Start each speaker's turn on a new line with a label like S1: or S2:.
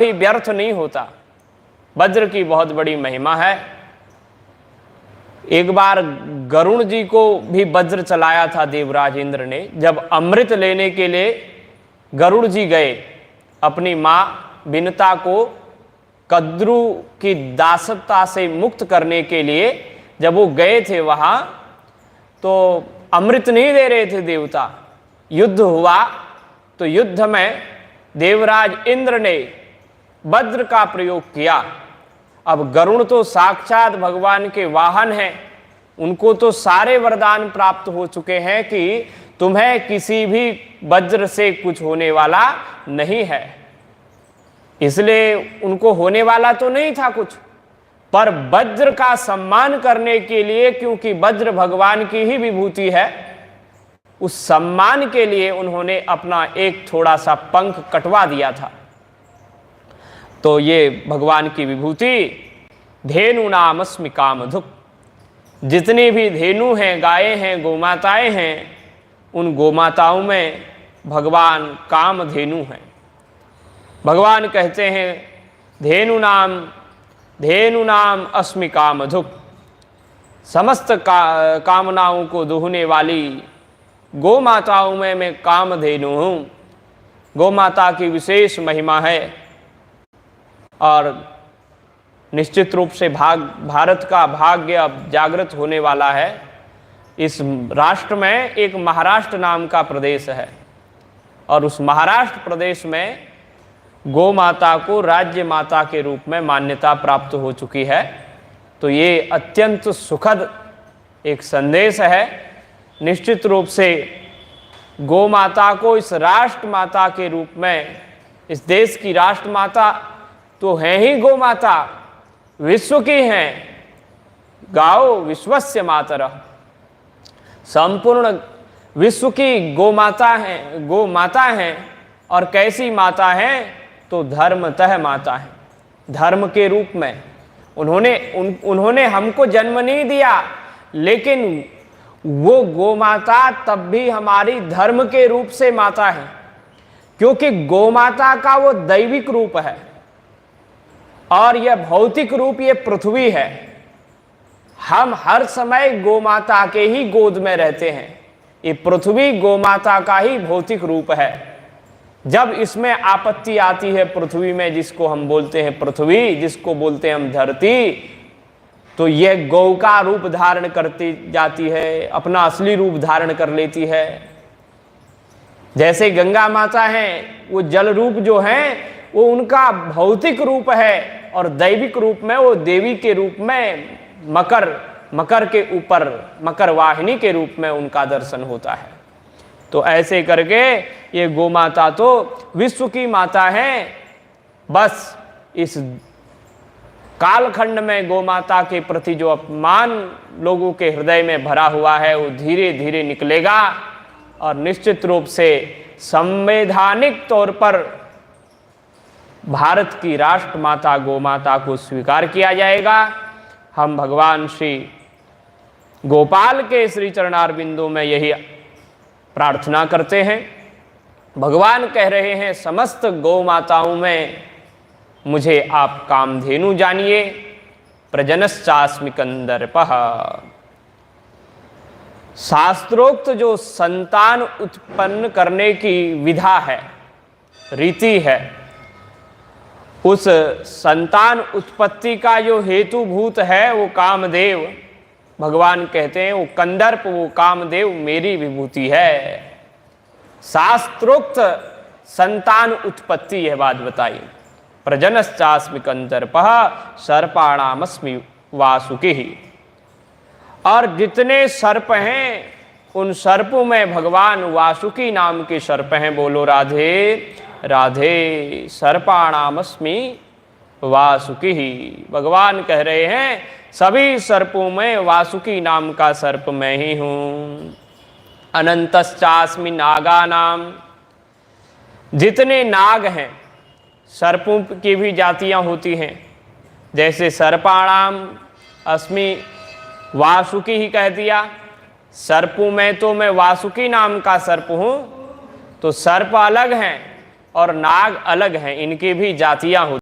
S1: भी व्यर्थ नहीं होता। वज्र की बहुत बड़ी महिमा है। एक बार गरुण जी को भी वज्र चलाया था देवराज इंद्र ने। जब अमृत लेने के लिए गरुड़ जी गए, अपनी माँ विनता को कद्रु की दासता से मुक्त करने के लिए जब वो गए थे वहाँ, तो अमृत नहीं दे रहे थे देवता। युद्ध हुआ तो युद्ध में देवराज इंद्र ने वज्र का प्रयोग किया। अब गरुड़ तो साक्षात भगवान के वाहन हैं, उनको तो सारे वरदान प्राप्त हो चुके हैं कि तुम्हें किसी भी वज्र से कुछ होने वाला नहीं है, इसलिए उनको होने वाला तो नहीं था कुछ। पर वज्र का सम्मान करने के लिए, क्योंकि वज्र भगवान की ही विभूति है, उस सम्मान के लिए उन्होंने अपना एक थोड़ा सा पंख कटवा दिया था। तो ये भगवान की विभूति धेनु नामस्मि कामधुक्। जितनी भी धेनु हैं, गायें हैं, गोमाताएं हैं, उन गोमाताओं में भगवान कामधेनु हैं। भगवान कहते हैं धेनु नाम अस्मि कामधुक्। समस्त कामनाओं को दुहने वाली गौ माताओं में मैं कामधेनु हूँ। गौ माता की विशेष महिमा है और निश्चित रूप से भारत का भाग्य अब जागृत होने वाला है। इस राष्ट्र में एक महाराष्ट्र नाम का प्रदेश है और उस महाराष्ट्र प्रदेश में गौ माता को राज्य माता के रूप में मान्यता प्राप्त हो चुकी है। तो ये अत्यंत सुखद एक संदेश है। निश्चित रूप से गौ माता को इस राष्ट्र माता के रूप में, इस देश की राष्ट्र माता तो है ही गौ माता, विश्व की हैं। गाओ विश्वस्य मातरः। संपूर्ण विश्व की गौ माता हैं। और कैसी माता हैं? तो धर्मतः माता है, धर्म के रूप में। उन्होंने हमको जन्म नहीं दिया, लेकिन वो गौ माता तब भी हमारी धर्म के रूप से माता है, क्योंकि गौ माता का वो दैविक रूप है और यह भौतिक रूप ये पृथ्वी है। हम हर समय गौ माता के ही गोद में रहते हैं। ये पृथ्वी गौ माता का ही भौतिक रूप है। जब इसमें आपत्ति आती है पृथ्वी में, जिसको हम बोलते हैं पृथ्वी, जिसको बोलते हैं हम धरती, तो यह गौ का रूप धारण करती जाती है, अपना असली रूप धारण कर लेती है। जैसे गंगा माता हैं, वो जल रूप जो हैं वो उनका भौतिक रूप है, और दैविक रूप में वो देवी के रूप में मकर के ऊपर मकर वाहिनी के रूप में उनका दर्शन होता है। तो ऐसे करके ये गौ माता तो विश्व की माता है। बस इस कालखंड में गौ माता के प्रति जो अपमान लोगों के हृदय में भरा हुआ है, वो धीरे धीरे निकलेगा और निश्चित रूप से संवैधानिक तौर पर भारत की राष्ट्र माता गौ माता को स्वीकार किया जाएगा। हम भगवान श्री गोपाल के श्री चरणारविंदों में यही प्रार्थना करते हैं। भगवान कह रहे हैं, समस्त गौ माताओं में मुझे आप कामधेनु जानिए। प्रजनश्चास्मि कंदर्पः। शास्त्रोक्त जो संतान उत्पन्न करने की विधा है, रीति है, उस संतान उत्पत्ति का जो हेतुभूत है वो कामदेव। भगवान कहते हैं वो कंदर्प, वो कामदेव मेरी विभूति है। शास्त्रोक्त संतान उत्पत्ति यह बात बताई। प्रजनश्चास्मि कंदर्पः सर्पाणामस्मि वासुकिः। और जितने सर्प हैं उन सर्पों में भगवान वासुकी नाम के सर्प हैं। बोलो राधे राधे। सर्पाणामस्मि वासुकिः। भगवान कह रहे हैं सभी सर्पों में वासुकी नाम का सर्प मैं ही हूँ। अनंतश्चास्मि नागानाम। जितने नाग हैं, सर्पों की भी जातियां होती हैं। जैसे सर्पाणाम अस्मि वासुकी ही कह दिया, सर्पों में तो मैं वासुकी नाम का सर्प हूँ। तो सर्प अलग हैं और नाग अलग हैं, इनकी भी जातियां होती